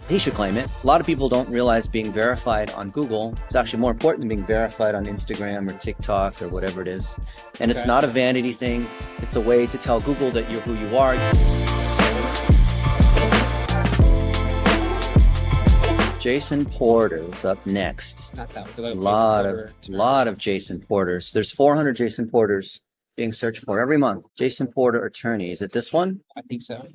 He should claim it. A lot of people don't realize being verified on Google is actually more important than being verified on Instagram or TikTok or whatever it is. And it's not a vanity thing. It's a way to tell Google that you're who you are. Jason Porter's up next. Not that one. A lot of Jason Porters. There's 400 Jason Porters being searched for every month. Jason Porter attorney. Is it this one? I think so.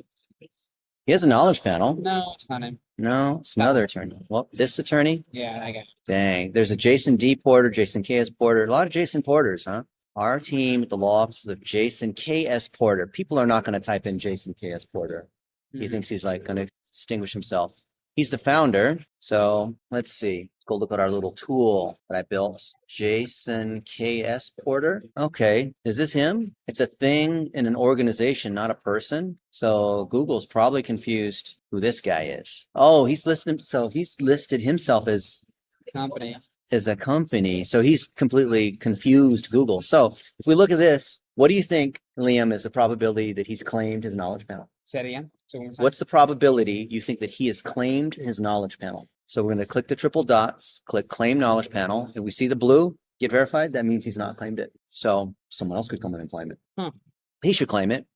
He has a knowledge panel. No, it's not him. No, it's another attorney. Well, this attorney? Yeah, I got it. Dang. There's a Jason D. Porter, Jason K.S. Porter. A lot of Jason Porters, huh? Our team at the law offices of Jason K.S. Porter. People are not going to type in Jason K.S. Porter. He thinks he's like going to distinguish himself. He's the founder. So let's see. Let's go look at our little tool that I built. Jason K.S. Porter. Okay. Is this him? It's a thing in an organization, not a person. So Google's probably confused who this guy is. Oh, he's listed. So he's listed himself as Company. as a company. So he's completely confused Google. So if we look at this, what do you think, Liam, is the probability that he's claimed his knowledge panel? Say it again. So one more time. What's the probability you think that he has claimed his knowledge panel? So we're going to click the triple dots, click claim knowledge panel. If we see the blue, get verified, that means he's not claimed it. So someone else could come in and claim it. He should claim it.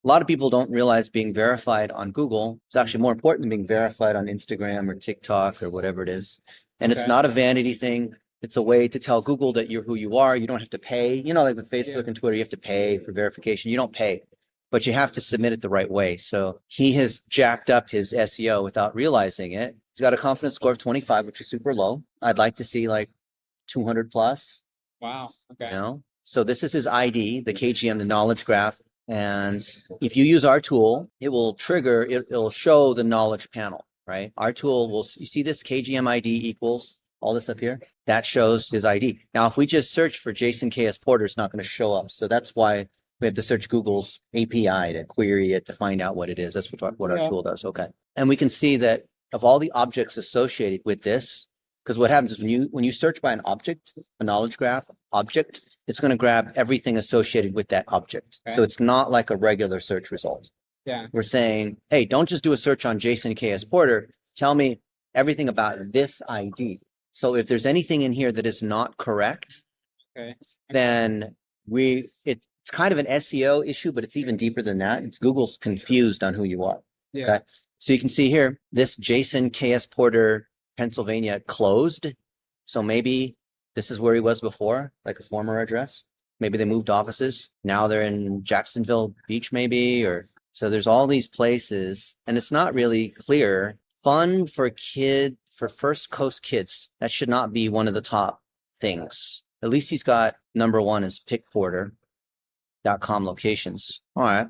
A lot of people don't realize being verified on Google is actually more important than being verified on Instagram or TikTok or whatever it is. And it's not a vanity thing. It's a way to tell Google that you're who you are. You don't have to pay. You know, like with Facebook and Twitter, you have to pay for verification. You don't pay, but you have to submit it the right way. So he has jacked up his SEO without realizing it. He's got a confidence score of 25, which is super low. I'd like to see like 200 plus. Wow. Okay. You know? So this is his ID, the KGM, the knowledge graph. And if you use our tool, it will trigger, it'll show the knowledge panel, right? Our tool will, you see this KGM ID equals all this up here? That shows his ID. Now, if we just search for Jason K.S. Porter, it's not going to show up. So that's why we have to search Google's API to query it to find out what it is. That's what our tool does. Okay. And we can see that of all the objects associated with this, because what happens is when you search by an object, a knowledge graph object, it's going to grab everything associated with that object. So it's not like a regular search result. Yeah. We're saying, hey, don't just do a search on Jason K.S. Porter. Tell me everything about this ID. So if there's anything in here that is not correct, then it's kind of an SEO issue, but it's even deeper than that. It's Google's confused on who you are. Yeah. Okay. So you can see here, this Jason K.S. Porter, Pennsylvania closed. So maybe this is where he was before, like a former address. Maybe they moved offices. Now they're in Jacksonville Beach, maybe, or so there's all these places, and it's not really clear. Fun for First Coast kids. That should not be one of the top things. At least he's got number one is pickporter.com locations. All right.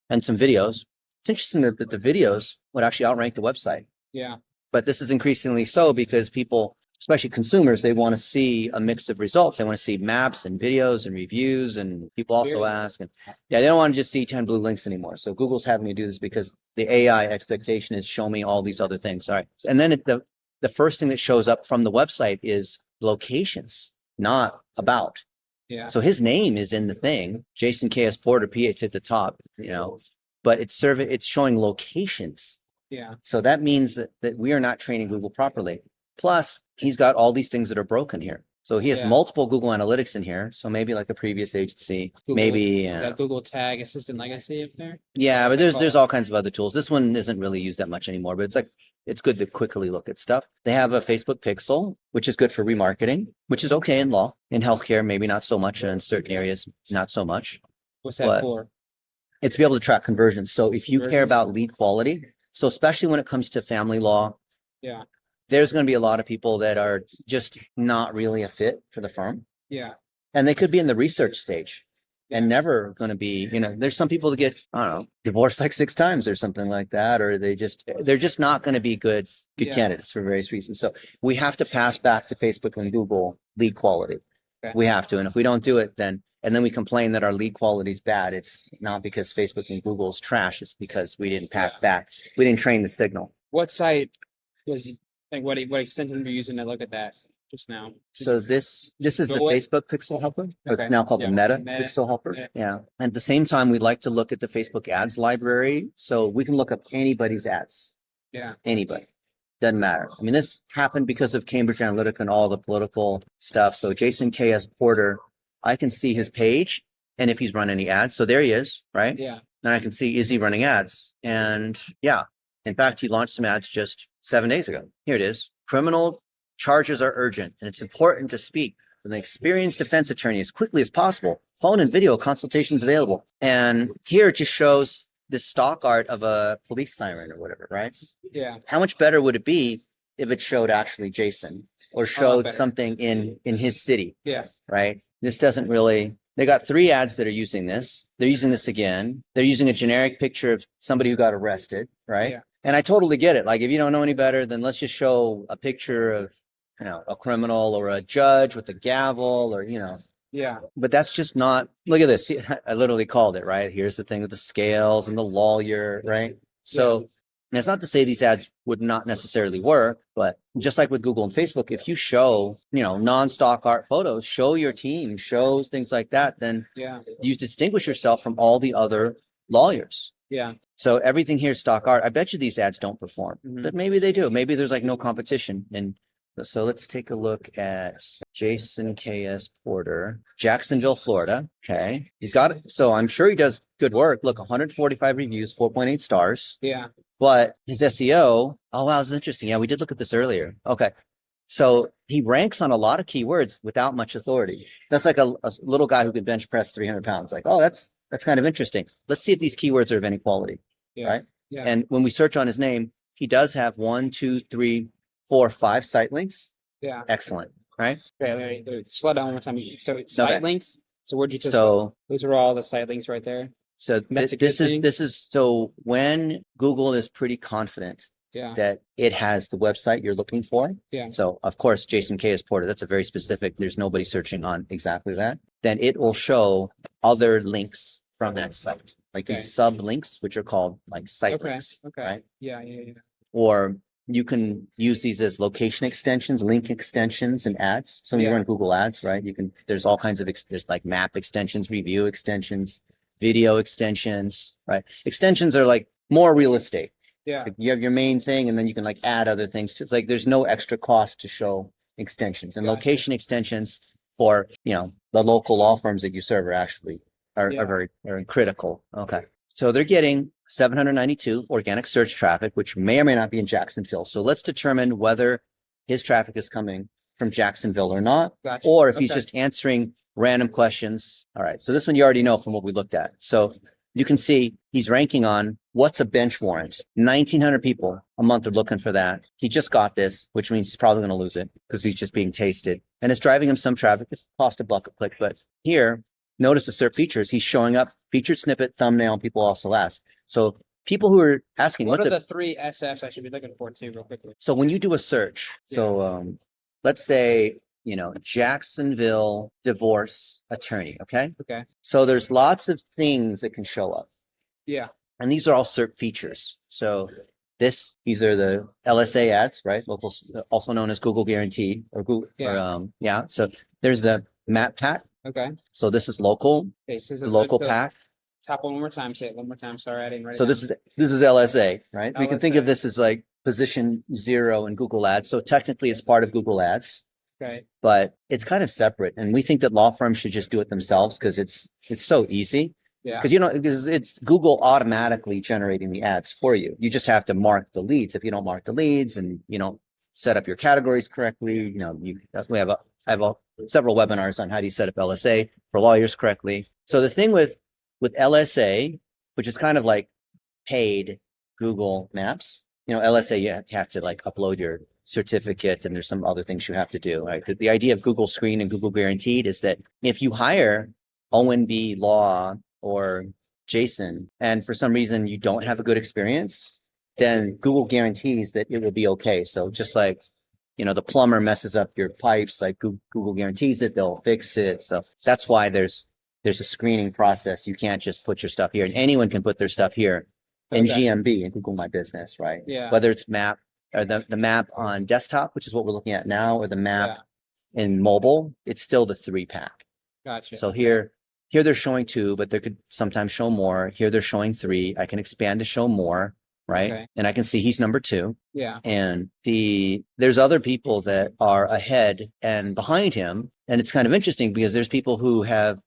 And some videos. It's interesting that the videos would actually outrank the website. Yeah. But this is increasingly so because people, especially consumers, they want to see a mix of results. They want to see maps and videos and reviews, and people also ask, and they don't want to just see 10 blue links anymore. So Google's having to do this because the AI expectation is show me all these other things. All right. And then the first thing that shows up from the website is locations, not about. Yeah. So his name is in the thing, Jason K.S. Porter, PH at the top, but it's showing locations. Yeah. So that means that we are not training Google properly. Plus, he's got all these things that are broken here. So he has multiple Google Analytics in here. So maybe like a previous agency, is that Google Tag Assistant Legacy up there? Yeah, but there's all kinds of other tools. This one isn't really used that much anymore, but it's good to quickly look at stuff. They have a Facebook Pixel, which is good for remarketing, which is okay in law. In healthcare, maybe not so much. In certain areas, not so much. What's that for? It's to be able to track conversions. So if you care about lead quality, so especially when it comes to family law, there's going to be a lot of people that are just not really a fit for the firm. Yeah. And they could be in the research stage and never going to be, there's some people that get, I don't know, divorced like 6 times or something like that, or they're just not going to be good candidates for various reasons. So we have to pass back to Facebook and Google lead quality. We have to. And if we don't do it, then we complain that our lead quality is bad. It's not because Facebook and Google's trash. It's because we didn't pass back. We didn't train the signal. What site was what extension are you using to look at that just now? So this is the Facebook Pixel Helper. It's now called the Meta Pixel Helper. Yeah. At the same time, we'd like to look at the Facebook ads library. So we can look up anybody's ads. Yeah. Anybody. doesn't matter. I mean, this happened because of Cambridge Analytica and all the political stuff. So Jason K.S. Porter, I can see his page and if he's run any ads. So there he is, right? Yeah. And I can see, is he running ads? And yeah, in fact, he launched some ads just 7 days ago. Here it is. Criminal charges are urgent, and it's important to speak with an experienced defense attorney as quickly as possible. Phone and video consultations available. And here it just shows this stock art of a police siren or whatever, right? Yeah. How much better would it be if it showed actually Jason or showed better. something in his city, Yeah. right? This doesn't really, they got 3 ads that are using this. They're using this again. They're using a generic picture of somebody who got arrested, right? Yeah. And I totally get it. Like, if you don't know any better, then let's just show a picture of, you know, a criminal or a judge with a gavel or, you know, Yeah. but that's just not, look at this. I literally called it, right? Here's the thing with the scales and the lawyer, right? So and it's not to say these ads would not necessarily work, but just like with Google and Facebook, if you show, you know, non-stock art photos, show your team, show things like that, then Yeah. you distinguish yourself from all the other lawyers. Yeah. So everything here is stock art. I bet you these ads don't perform, Mhm. but maybe they do. Maybe there's like no competition. And so let's take a look at Jason K.S. Porter, Jacksonville, Florida. Okay. He's got it. So I'm sure he does good work. Look, 145 reviews, 4.8 stars. Yeah. But his SEO, oh, wow, this is interesting. Yeah, we did look at this earlier. Okay. So he ranks on a lot of keywords without much authority. That's like a little guy who could bench press 300 pounds. Like, oh, that's kind of interesting. Let's see if these keywords are of any quality. Yeah. Right. Yeah. And when we search on his name, he does have 1, 2, 3, 4, 5 site links. Yeah. Excellent. Right. Okay, wait, slow down one more time. So it's site Okay. links. So where'd you just, So, those are all the site links right there. so That's a good this thing. is so when Google is pretty confident Yeah. that it has the website you're looking for. Yeah. So of course, Jason K.S. Porter, that's a very specific, there's nobody searching on exactly that. Then it will show other links from that site, like Okay. these sub links, which are called like site Okay. links, Okay. right? Yeah. Yeah. Yeah. Or you can use these as location extensions, link extensions, and ads. So when you Yeah. run Google ads, right? There's all kinds of, there's like map extensions, review extensions, video extensions, right? Extensions are like more real estate. Yeah. Like, you have your main thing and then you can like add other things to it. It's like there's no extra cost to show extensions, and Gotcha. location extensions for, you know, the local law firms that you serve are actually are Yeah. very critical. Okay. So they're getting 792 organic search traffic, which may or may not be in Jacksonville. So let's determine whether his traffic is coming from Jacksonville or not, Gotcha. or if he's Okay. just answering random questions. All right. So this one you already know from what we looked at. So you can see he's ranking on what's a bench warrant. 1,900 people a month are looking for that. He just got this, which means he's probably going to lose it because he's just being tasted. And it's driving him some traffic. It cost $1 a click. But here, notice the SERP features. He's showing up featured snippet, thumbnail, and people also ask. So people who are asking, What what's are a, the 3 SFs I should be looking for too, real quickly? so when you do a search, so let's say, you know, Jacksonville divorce attorney. Okay. Okay. So there's lots of things that can show up. Yeah. And these are all SERP features. So these are the LSA ads, right? Local, also known as Google Guarantee or Google. Yeah. So there's the map pack. Okay. So this is local, Okay. So the local pack. Top one more time. Say it one more time. Sorry, I didn't write it So down. this is LSA, right? We can think of LSA. this as like position 0 in Google Ads. So technically it's part of Google Ads, Okay. but it's kind of separate. And we think that law firms should just do it themselves because it's so easy. Yeah. Because, you know, because it's Google automatically generating the ads for you. You just have to mark the leads. If you don't mark the leads and you don't set up your categories correctly, you know, I have several webinars on how do you set up LSA for lawyers correctly. So the thing with LSA, which is kind of like paid Google Maps, you know, LSA, you have to like upload your certificate and there's some other things you have to do. Right? The idea of Google Screen and Google Guaranteed is that if you hire ONB Law or Jason, and for some reason you don't have a good experience, then Google guarantees that it will be okay. So just like, you know, the plumber messes up your pipes, like Google guarantees it, they'll fix it. So that's why there's a screening process. You can't just put your stuff here, and anyone can put their stuff here in Okay. GMB in Google My Business, right? Yeah. Whether it's map or the map on desktop, which is what we're looking at now, or the map in mobile, it's still the 3-pack. Gotcha. So here they're showing 2, but they could sometimes show more. Here they're showing 3. I can expand to show more. right? Okay. And I can see he's number 2. Yeah. And there's other people that are ahead and behind him. And it's kind of interesting because there's people who have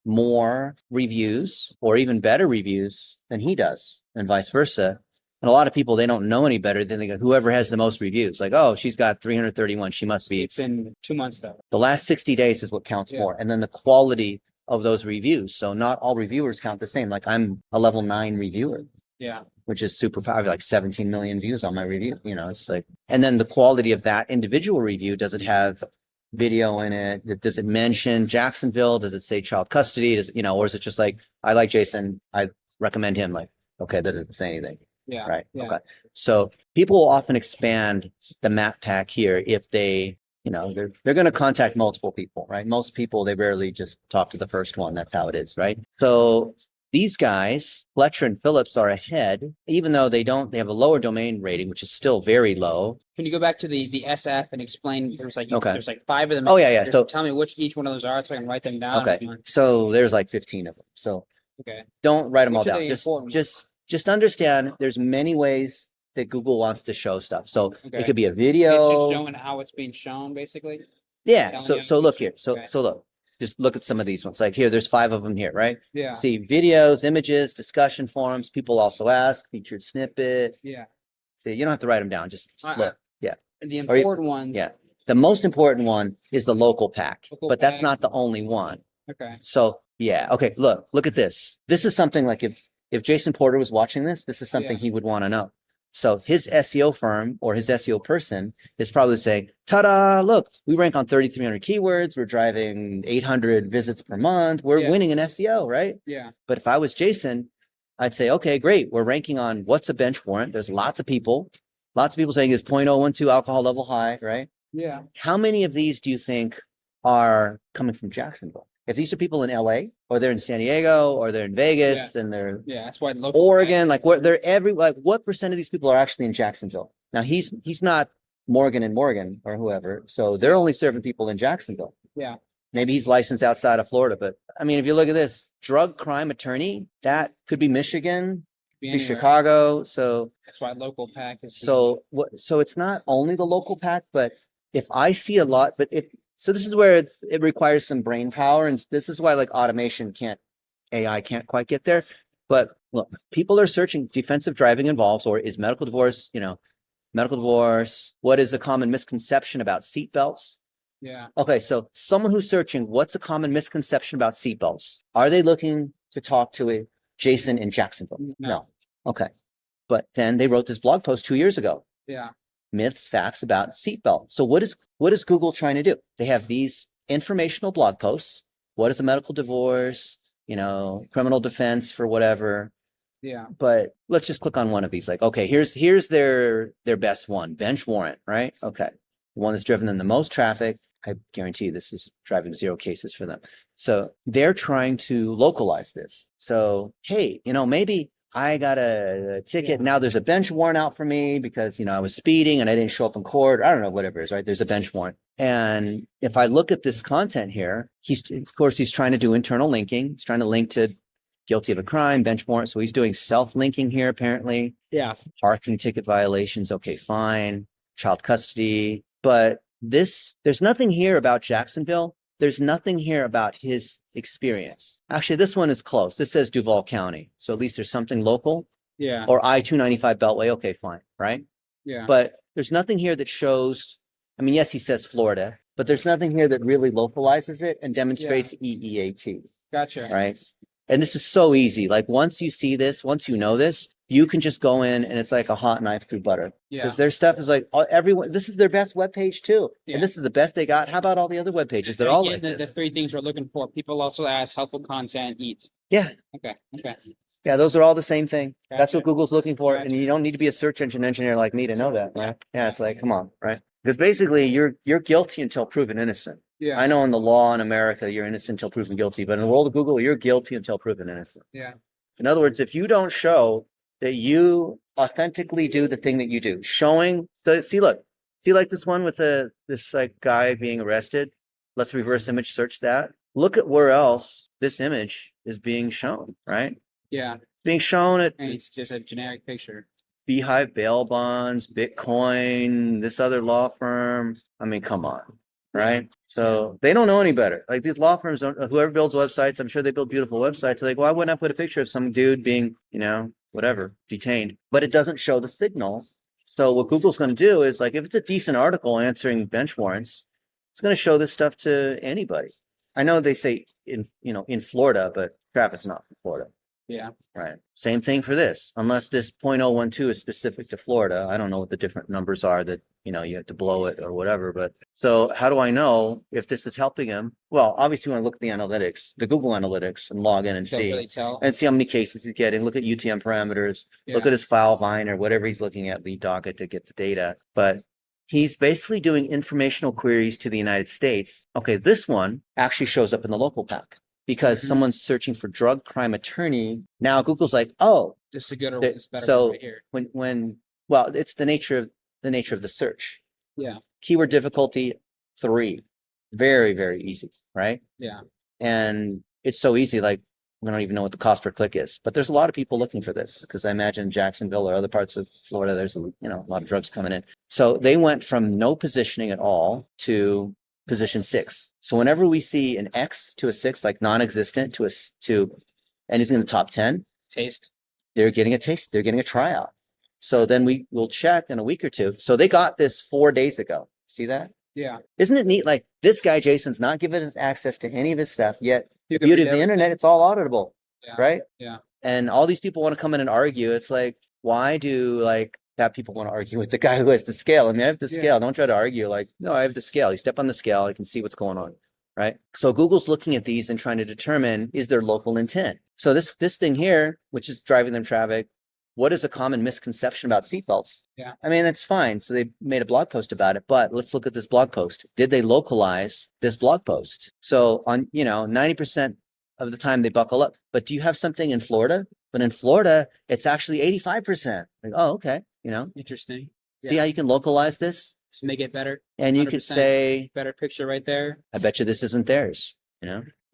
more reviews or even better reviews than he does, and vice versa. And a lot of people, they don't know any better than they go, whoever has the most reviews. Like, oh, she's got 331. She must be. It's in 2 months though. The last 60 days is what counts Yeah. more. And then the quality of those reviews. So not all reviewers count the same. Like I'm a level 9 reviewer, Yeah. which is super powerful, like 17 million views on my review. You know, it's like, and then the quality of that individual review, does it have video in it? Does it mention Jacksonville? Does it say child custody? Does, you know, or is it just like, I like Jason, I recommend him? Like, okay, that doesn't say anything. Yeah. Right. Yeah. Okay. So people will often expand the map pack here if they, you know, they're going to contact multiple people, right? Most people, they rarely just talk to the first one. That's how it is, right? So these guys, Fletcher and Phillips, are ahead, even though they have a lower domain rating, which is still very low. Can you go back to the SF and explain? There's like Okay. there's like 5 of them. Oh, yeah. Just So tell me which each one of those are so I can write them down. okay. So there's like 15 of them. So Okay. don't write them all Which are down. the important Just understand there's many ways that Google wants to show stuff. So Okay. it could be a It's video. showing how it's being shown, basically. Yeah. telling So you so look each- here. So okay. so look. Just look at some of these ones. Like here, there's 5 of them here, right? Yeah. See videos, images, discussion forums. People also ask, featured snippet. Yeah. See, you don't have to write them down. Just look. Yeah. The Or you- important ones. Yeah. The most important one is the local pack, Local but that's pack. not the only one. Okay. So yeah. Okay. Look at this. This is something like if Jason Porter was watching this is something Yeah. he would want to know. So his SEO firm or his SEO person is probably saying, ta-da, look, we rank on 3,300 keywords. We're driving 800 visits per month. We're Yeah. winning in SEO, right? Yeah. But if I was Jason, I'd say, okay, great. We're ranking on what's a bench warrant. There's lots of people saying is 0.012 alcohol level high, right? Yeah. How many of these do you think are coming from Jacksonville? If these are people in LA or they're in San Diego or they're in Vegas, then they're Yeah. That's why local Oregon, like what what percent of these people are actually in Jacksonville? Now he's not Morgan and Morgan or whoever, so they're only serving people in Jacksonville. Yeah. Maybe he's licensed outside of Florida, but I mean, if you look at this drug crime attorney, that could be Michigan, Be be anywhere. Chicago. So That's why local pack is. so what? So it's not only the local pack, but if I see a lot, but so this is where it requires some brain power, and this is why like AI can't quite get there. But look, people are searching defensive driving involves, or is medical divorce, medical divorce. What is a common misconception about seatbelts? Yeah. Okay, so someone who's searching, what's a common misconception about seatbelts? Are they looking to talk to a Jason in Jacksonville? No. Okay. But then they wrote this blog post 2 years ago. Yeah. Myths, facts about seatbelt. So what is Google trying to do? They have these informational blog posts. What is a medical divorce? Criminal defense for whatever. Yeah. But let's just click on one of these. Like, okay, here's their best one, bench warrant, right? Okay. The one that's driven in the most traffic. I guarantee you this is driving 0 cases for them. So they're trying to localize this. So, hey, maybe I got a ticket. Yeah. Now there's a bench warrant out for me because, I was speeding and I didn't show up in court. I don't know, whatever it is, right? There's a bench warrant. And if I look at this content here, he's trying to do internal linking. He's trying to link to guilty of a crime, bench warrant. So he's doing self-linking here, apparently. Yeah. Parking ticket violations. Okay, fine. Child custody. But there's nothing here about Jacksonville. There's nothing here about his experience. Actually, this one is close. This says Duval County. So at least there's something local. Yeah. Or I-295 Beltway. Okay, fine. Right. Yeah. But there's nothing here that shows, yes, he says Florida, but there's nothing here that really localizes it and demonstrates EEAT. Gotcha. Right. And this is so easy. Like once you see this, once you know this, you can just go in and it's like a hot knife through butter. Yeah. Because their stuff is like everyone. This is their best webpage too, Yeah. and this is the best they got. How about all the other web pages? They're And all again, like the this. 3 things we're looking for. People also ask helpful content eats. Yeah, Okay. Okay. yeah. Those are all the same thing. That's what Gotcha. Google's looking for, and Gotcha. you don't need to be a search engine engineer like me to know that. Right? Yeah, it's like, come on, right? Because basically, you're guilty until proven innocent. Yeah. I know in the law in America, you're innocent until proven guilty, but in the world of Google, you're guilty until proven innocent. Yeah. In other words, if you don't show that you authentically do the thing that you do, showing, so see like this one with this like guy being arrested. Let's reverse image search that. Look at where else this image is being shown, right? Yeah. Being shown at, And it's just a generic picture. Beehive bail bonds, Bitcoin, this other law firm. I mean, come on, right? So they don't know any better. Like these law firms don't, whoever builds websites, I'm sure they build beautiful websites. Like, why wouldn't I put a picture of some dude being, whatever, detained? But it doesn't show the signal. So what Google's going to do is like, if it's a decent article answering bench warrants, it's going to show this stuff to anybody. I know they say in Florida, but traffic's not from Florida. Yeah. Right. Same thing for this, unless this 0.012 is specific to Florida. I don't know what the different numbers are that, you have to blow it or whatever. But so how do I know if this is helping him? Well, obviously, you want to look at the analytics, the Google Analytics, and log in and Can't see really tell. and see how many cases he's getting. Look at UTM parameters, look Yeah. at his file vine or whatever he's looking at, lead docket to get the data. But he's basically doing informational queries to the United States. Okay, this one actually shows up in the local pack. Because Mhm. someone's searching for drug crime attorney. Now Google's like, oh, This is a good or the- this better so one right here. well, it's the nature of the search. Yeah. Keyword difficulty 3, very, very easy, right? Yeah. And it's so easy, like we don't even know what the cost per click is. But there's a lot of people looking for this because I imagine Jacksonville or other parts of Florida, there's a lot of drugs coming in. So they went from no positioning at all to position 6. So whenever we see an X to a 6, like non-existent to anything in the top 10, Taste. they're getting a taste, they're getting a tryout. So then we will check in a week or two. So they got this 4 days ago. See that? Yeah. Isn't it neat? Like this guy, Jason's not giving us access to any of his stuff yet. You The can beauty read of the everything. internet, it's all auditable, Yeah. right? Yeah. And all these people want to come in and argue. It's like, why do that people want to argue with the guy who has the scale? I mean, I have the Yeah. scale. Don't try to argue like, no, I have the scale. You step on the scale, I can see what's going on, right? So Google's looking at these and trying to determine, is there local intent? So this thing here, which is driving them traffic, what is a common misconception about seatbelts? Yeah. I mean, that's fine. So they made a blog post about it, but let's look at this blog post. Did they localize this blog post? So on, 90% of the time they buckle up, but do you have something in Florida? But in Florida, it's actually 85%. Like, oh, okay. Interesting. See how you can localize this? Just make it better. And you could 100%. say, Better picture right there. I bet you this isn't theirs.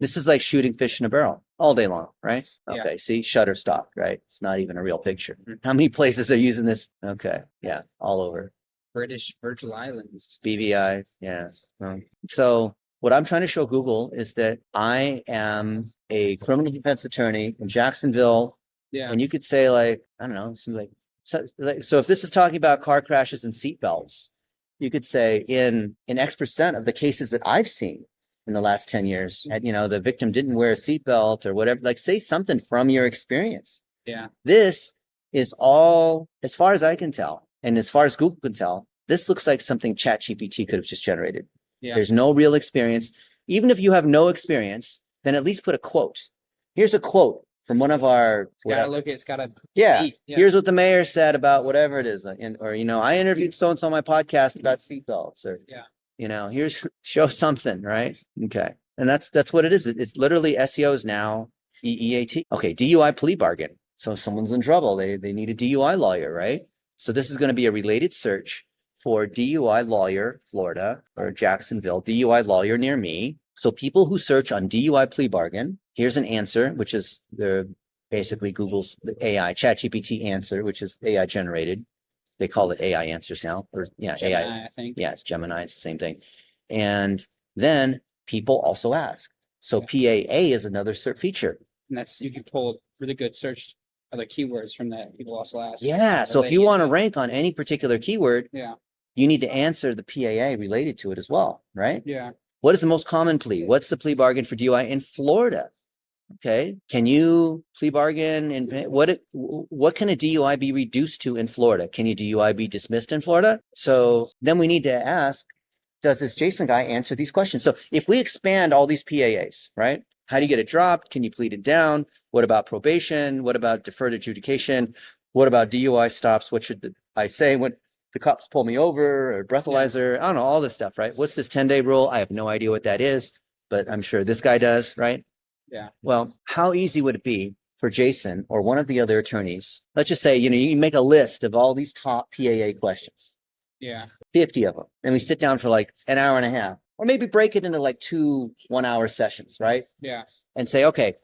This is like shooting fish in a barrel all day long, right? Yeah. Okay. See, Shutterstock, right? It's not even a real picture. Mhm. How many places are using this? Okay. Yeah. All over. British Virgin Islands. BVI. Yeah. So what I'm trying to show Google is that I am a criminal defense attorney in Jacksonville. Yeah. And you could say I don't know, so if this is talking about car crashes and seatbelts, you could say in X% of the cases that I've seen in the last 10 years, the victim didn't wear a seatbelt or whatever, say something from your experience. Yeah. This is all, as far as I can tell, and as far as Google can tell, this looks like something ChatGPT could have just generated. Yeah. There's no real experience. Even if you have no experience, then at least put a quote. Here's a quote from one of our, It's gotta yeah, eat. Yeah. here's what the mayor said about whatever it is. Or, I interviewed so-and-so on my podcast about seatbelts or, here's show something, right? Okay. And that's what it is. It's literally SEOs now, EEAT. Okay. DUI plea bargain. So someone's in trouble. They need a DUI lawyer, right? So this is going to be a related search for DUI lawyer, Florida or Jacksonville, DUI lawyer near me. So people who search on DUI plea bargain, here's an answer, which is basically Google's AI, ChatGPT answer, which is AI generated. They call it AI answers now, or Gemini, AI. I think. Yeah, it's Gemini. It's the same thing. And then people also ask. So PAA is another search feature. And you can pull really good search other keywords from that. People also ask. Yeah. So if you want to rank on any particular keyword, Yeah. you need to answer the PAA related to it as well, right? Yeah. What is the most common plea? What's the plea bargain for DUI in Florida? Okay. Can you plea bargain and what can a DUI be reduced to in Florida? Can a DUI be dismissed in Florida? So then we need to ask, does this Jason guy answer these questions? So if we expand all these PAAs, right? How do you get it dropped? Can you plead it down? What about probation? What about deferred adjudication? What about DUI stops? What should I say when the cops pull me over or breathalyzer? I don't know, all this stuff, right? What's this 10-day rule? I have no idea what that is, but I'm sure this guy does, right? Yeah. Well, how easy would it be for Jason or one of the other attorneys? Let's just say, you make a list of all these top PAA questions. Yeah. 50 of them. And we sit down for an hour and a half, or maybe break it into 2 1-hour sessions, right? Yeah. And say, okay,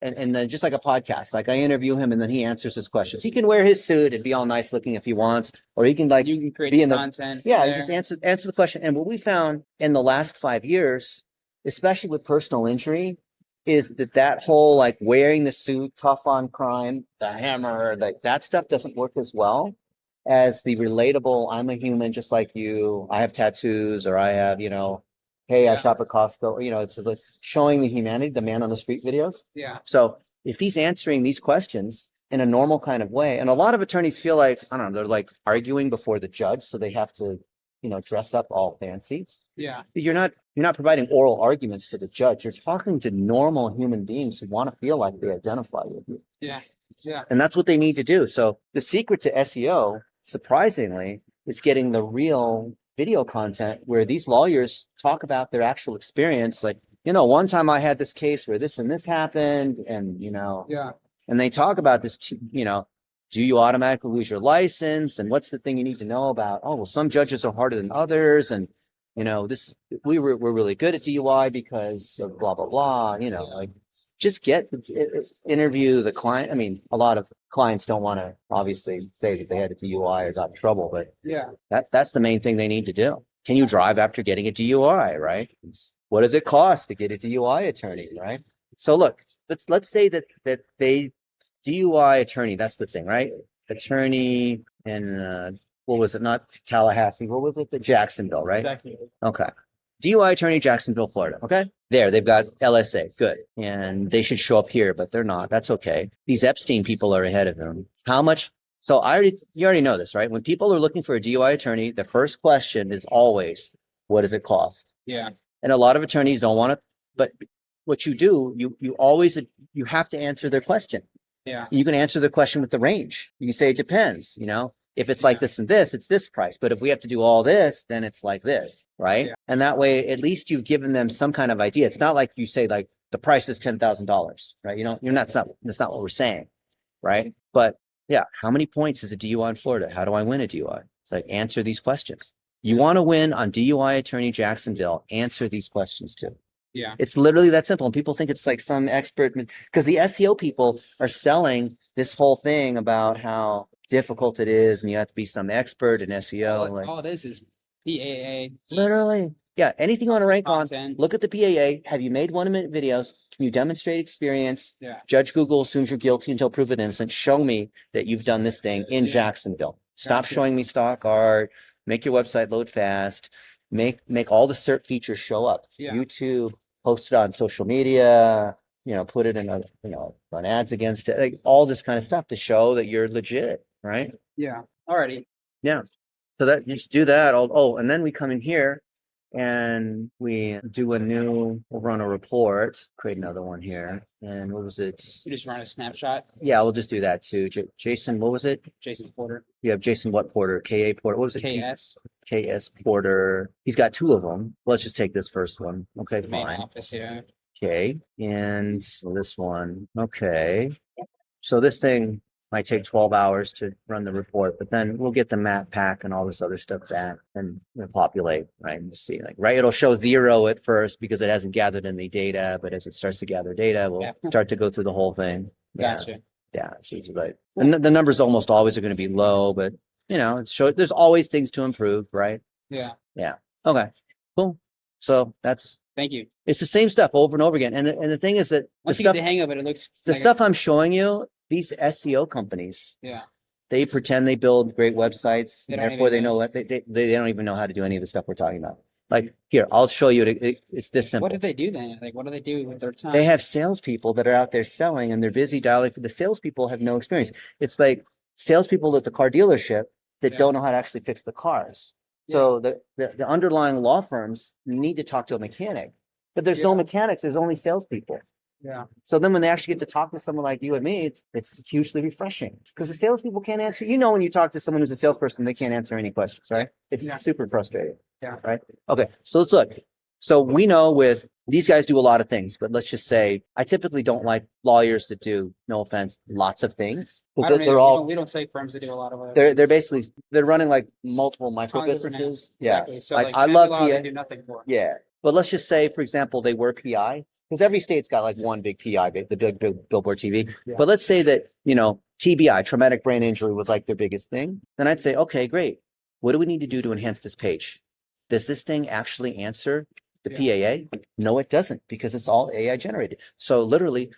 and then just like a podcast, like I interview him and then he answers his questions. He can wear his suit and be all nice looking if he wants, or he can like You can create be in the content. yeah, there. just answer the question. And what we found in the last 5 years, especially with personal injury, is that whole like wearing the suit, tough on crime, the hammer, like that stuff doesn't work as well as the relatable. I'm a human just like you. I have tattoos, or I have, hey, I Yeah. shop at Costco. It's showing the humanity, the man on the street videos. Yeah. So if he's answering these questions in a normal kind of way, and a lot of attorneys feel like, I don't know, they're like arguing before the judge, so they have to, dress up all fancy. Yeah. You're not providing oral arguments to the judge. You're talking to normal human beings who want to feel like they identify with you. Yeah. Yeah. And that's what they need to do. So the secret to SEO, surprisingly, is getting the real video content where these lawyers talk about their actual experience. Like, one time I had this case where this and this happened, and, Yeah. and they talk about this, do you automatically lose your license? And what's the thing you need to know about? Oh, well, some judges are harder than others. And, we're really good at DUI because of blah, blah, blah, like just interview the client. I mean, a lot of clients don't want to obviously say that they had a DUI or got in trouble, but Yeah. that's the main thing they need to do. Can you drive after getting a DUI, right? What does it cost to get a DUI attorney, right? So look, let's say that they DUI attorney, that's the thing, right? Attorney in what was it? Not Tallahassee. What was it? The Jacksonville, right? Exactly. Okay. DUI attorney, Jacksonville, Florida. Okay. There, they've got LSA. Good. And they should show up here, but they're not. That's okay. These Epstein people are ahead of them. How much? So you already know this, right? When people are looking for a DUI attorney, the first question is always, what does it cost? Yeah. And a lot of attorneys don't want to, but what you do, you have to answer their question. Yeah. You can answer the question with the range. You can say, it depends, if it's like this and this, it's this price. But if we have to do all this, then it's like this, right? Yeah. And that way, at least you've given them some kind of idea. It's not like you say like the price is $10,000, right? That's not what we're saying, right? But yeah, how many points is a DUI in Florida? How do I win a DUI? It's like, answer these questions. You want to win on DUI attorney Jacksonville, answer these questions too. Yeah. It's literally that simple. And people think it's like some expert, because the SEO people are selling this whole thing about how difficult it is and you have to be some expert in SEO. All it is PAA. Literally. Yeah. Anything you want to rank on, Content. look at the PAA. Have you made 1-minute videos? Can you demonstrate experience? Yeah. Judge Google assumes you're guilty until proven innocent. Show me that you've done this thing in Jacksonville. Stop Gotcha. showing me stock art. Make your website load fast. Make all the SERP features show up. Yeah. YouTube, post it on social media, put it in run ads against it, like all this kind of stuff to show that you're legit, right? Yeah. Alrighty. Yeah. So that you just do that. And then we come in here and we do we'll run a report, create another one here. And what was it? You just run a snapshot. Yeah, we'll just do that too. Jason, what was it? Jason Porter. You have Jason what Porter? KA Porter. What was it? KS. KS Porter. He's got 2 of them. Let's just take this first one. Okay, The main fine. office. Yeah. Okay. And this one. Okay. So this thing might take 12 hours to run the report, but then we'll get the map pack and all this other stuff back and populate, right? And see, right? It'll show 0 at first because it hasn't gathered any data, but as it starts to gather data, we'll start to go through the whole thing. Gotcha. Yeah. So it's like, and the numbers almost always are going to be low, but there's always things to improve, right? Yeah. Yeah. Okay. Cool. So Thank you. it's the same stuff over and over again. And the thing is that Once you get the hang of it, it looks the like stuff I'm showing you, these SEO companies, Yeah. they pretend they build great websites. They don't Therefore, even they know what they don't even know how to do any of the stuff we're talking about. Like here, I'll show you. It's this simple. What do they do then? Like, what do they do with their time? They have salespeople that are out there selling, and they're busy dialing. The salespeople have no experience. It's like salespeople at the car dealership that don't know how to actually fix the cars. So the underlying law firms need to talk to a mechanic, but there's no mechanics. There's only salespeople. Yeah. So then when they actually get to talk to someone like you and me, it's hugely refreshing because the salespeople can't answer. When you talk to someone who's a salesperson, they can't answer any questions, right? It's super frustrating. Yeah. Right. Okay. So let's look. So we know with these guys do a lot of things, but let's just say I typically don't like lawyers that do, no offense, lots of things. I don't know, we don't say firms that do a lot of it. They're running like multiple micro businesses. Exactly. So Like, I love they do nothing for. Yeah. But let's just say, for example, they were PI because every state's got like one big PI, the big billboard TV. Yeah. But let's say that, TBI, traumatic brain injury, was like their biggest thing. Then I'd say, okay, great. What do we need to do to enhance this page? Does this thing actually answer the PAA? No, it doesn't, because it's all AI generated. So literally,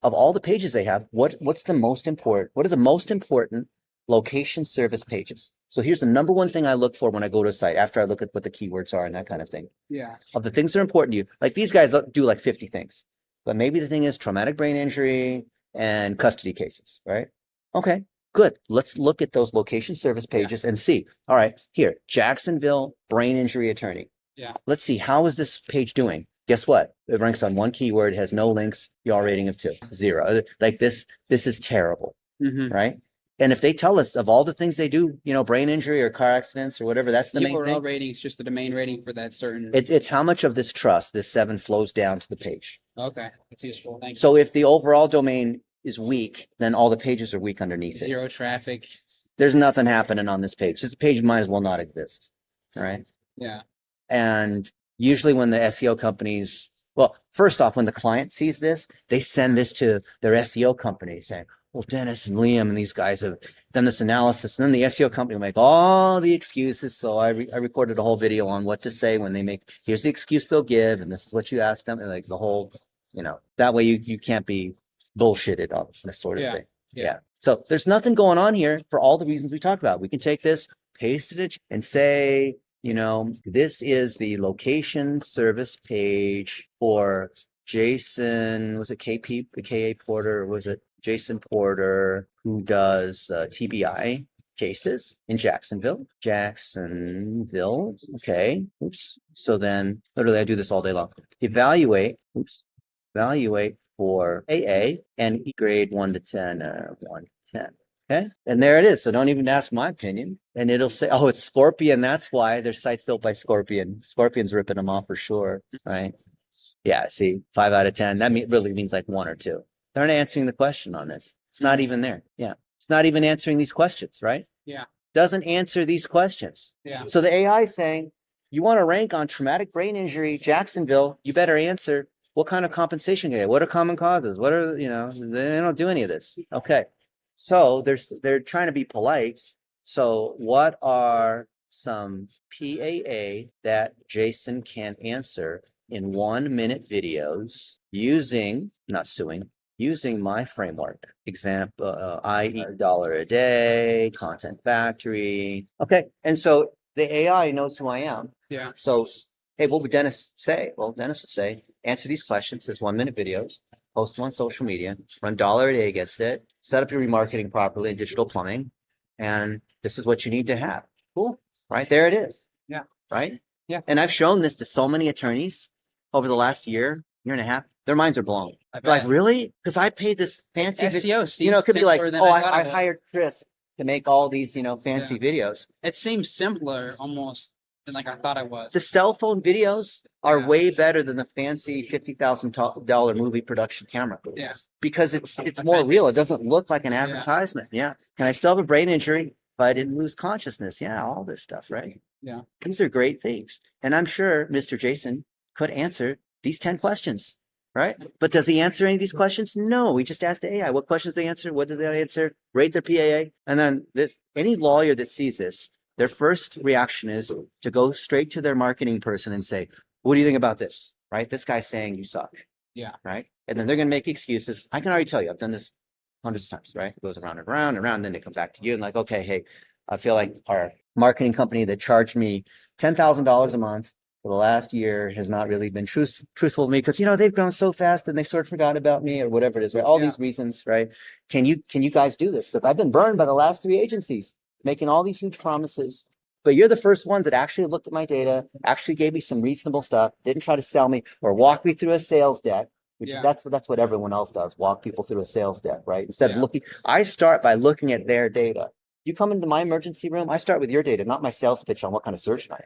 of all the pages they have, what's the most important? What are the most important location service pages? So here's the number one thing I look for when I go to a site after I look at what the keywords are and that kind of thing. Yeah. Of the things that are important to you, like these guys do like 50 things, but maybe the thing is traumatic brain injury and custody cases, right? Okay, good. Let's look at those location service pages and see. All right, here, Jacksonville brain injury attorney. Yeah. Let's see, how is this page doing? Guess what? It ranks on one keyword, has no links, yaw rating of 2, 0. Like this is terrible, right? And if they tell us of all the things they do, brain injury or car accidents or whatever, that's the main URL thing. rating is just the domain rating for that certain. It's how much of this trust, this 7, flows down to the page. Okay, that's useful. Thank you. So if the overall domain is weak, then all the pages are weak underneath it. Zero traffic. There's nothing happening on this page. This page might as well not exist. All right. Yeah. And usually when the SEO companies, well, first off, when the client sees this, they send this to their SEO company saying, well, Dennis and Liam and these guys have done this analysis. And then the SEO company will make all the excuses. So I recorded a whole video on what to say when they make, here's the excuse they'll give, and this is what you ask them. And like the whole, that way you can't be bullshitted on this sort of thing. Yeah. So there's nothing going on here for all the reasons we talked about. We can take this, paste it, and say, this is the location service page for Jason, was it KP, the KA Porter, or was it Jason Porter, who does TBI cases in Jacksonville? Okay. Oops. So then literally I do this all day long. Evaluate for AA and grade 1 to 10, 1 to 10. Okay. And there it is. So don't even ask my opinion. And it'll say, oh, it's Scorpion. That's why their site's built by Scorpion. Scorpion's ripping them off for sure. Right. Yeah. See, 5 out of 10. That really means like 1 or 2. They're not answering the question on this. It's not even there. Yeah. It's not even answering these questions, right? Yeah. Doesn't answer these questions. Yeah. So the AI is saying, you want to rank on traumatic brain injury, Jacksonville, you better answer what kind of compensation you get. What are common causes? What are, they don't do any of this. Okay. So they're trying to be polite. So what are some PAA that Jason can answer in 1-minute videos using my framework? Example, i.e. $1 a day, Content Factory. Okay. And so the AI knows who I am. Yeah. So, hey, what would Dennis say? Well, Dennis would say, answer these questions as 1-minute videos, post them on social media, run $1 a day against it, set up your remarketing properly in digital plumbing, and this is what you need to have. Cool. Right? There it is. Yeah. Right? Yeah. And I've shown this to so many attorneys over the last year and a half. Their minds are blown. Like, really? Because I paid this fancy SEO seems it could be like, simpler than oh, I thought I it was. hired Chris to make all these, fancy videos. It seems simpler almost than like I thought it was. The cell phone videos are Yeah. way better than the fancy $50,000 movie production camera. Yeah. Because it's more real. It doesn't look like an advertisement. Yeah. Can I still have a brain injury if I didn't lose consciousness? Yeah, all this stuff, right? Yeah. These are great things. And I'm sure Mr. Jason could answer these 10 questions, right? But does he answer any of these questions? No. We just asked the AI what questions they answer, what did they answer, rate their PAA. And then any lawyer that sees this, their first reaction is to go straight to their marketing person and say, what do you think about this? Right? This guy's saying you suck. Yeah. Right? And then they're going to make excuses. I can already tell you, I've done this hundreds of times, right? It goes around and around and around. Then they come back to you and like, okay, hey, I feel like our marketing company that charged me $10,000 a month for the last year has not really been truthful to me because, they've grown so fast and they sort of forgot about me or whatever it is, right? All these reasons, right? Can you guys do this? Because I've been burned by the last 3 agencies making all these huge promises, but you're the first ones that actually looked at my data, actually gave me some reasonable stuff, didn't try to sell me or walk me through a sales deck. That's what everyone else does, walk people through a sales deck, right? Instead of looking, I start by looking at their data. You come into my emergency room, I start with your data, not my sales pitch on what kind of surgeon I am.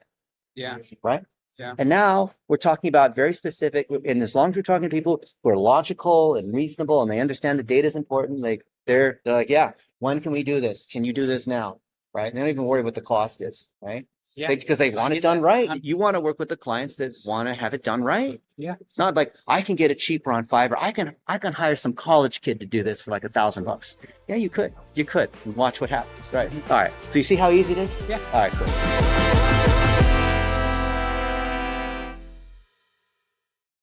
Yeah. Right? Yeah. And now we're talking about very specific, and as long as we're talking to people who are logical and reasonable and they understand the data is important, like they're like, yeah, when can we do this? Can you do this now? right? They don't even worry what the cost is, right? Yeah. Because they I want it get done that. right. I'm- You want to work with the clients that want to have it done right. Yeah. Not like I can get it cheaper on Fiverr. I can hire some college kid to do this for like $1,000. Yeah, you could. You could. Watch what happens. Right. All right. So you see how easy it is? Yeah. All right, cool.